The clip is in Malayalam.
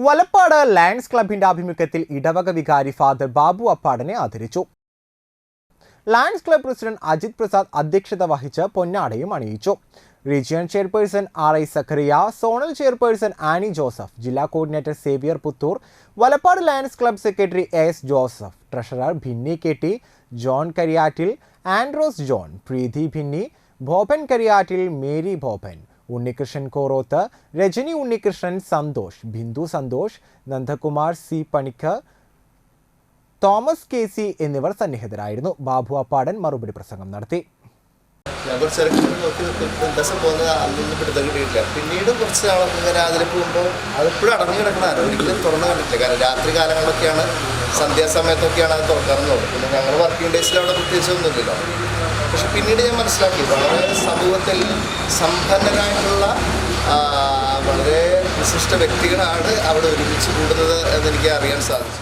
വലപ്പാട് ലയൺസ് ക്ലബിന്റെ ആഭിമുഖ്യത്തിൽ ഇടവക വികാരി ഫാദർ ബാബു അപ്പാടനെ ആദരിച്ചു. Lions club president Ajith Prasad അധ്യക്ഷത വഹിച്ച് പൊന്നാടയും അണിയിച്ചു. Region chairperson RI Zachariah, zonal chairperson Annie Joseph, ജില്ലാ coordinator Xavier Puthur, Valappad lions club secretary AS Joseph, treasurer Binny KT, John Kariyattil, Andrews John, Preethi Binny, Bhopan Kariyattil, Mary Bhopan, Unnikrishnan Koroth, Rajani Unnikrishnan, Santhosh, Bindu Santhosh, Nandakumar C Panicker, Thomas KC എന്നിവർ സന്നിഹിതരായിരുന്നു. ബാബു അപ്പാടൻ മറുപടി പ്രസംഗം നടത്തി. പിന്നീട് കുറച്ച് നാളൊക്കെ ഇങ്ങനെ അതിൽ പോകുമ്പോൾ അതിപ്പോഴും അടഞ്ഞു കിടക്കണ ഒരിക്കലും തുറന്നു കണ്ടിട്ടില്ല. കാരണം രാത്രി കാലങ്ങളിലൊക്കെയാണ്, സന്ധ്യാസമയത്തൊക്കെയാണ് അത് തുറക്കാറുള്ളത്. പിന്നെ ഞങ്ങൾ വർക്കിംഗ് ഡേയ്സിൽ അവിടെ പ്രത്യേകിച്ചൊന്നുമില്ലല്ലോ. പക്ഷെ പിന്നീട് ഞാൻ മനസ്സിലാക്കി വളരെ സമൂഹത്തിൽ സമ്പന്നരായിട്ടുള്ള വളരെ വിശിഷ്ട വ്യക്തികളാണ് അവിടെ ഒരുമിച്ച് കൂടുന്നത് എന്നെനിക്ക് അറിയാൻ സാധിച്ചു.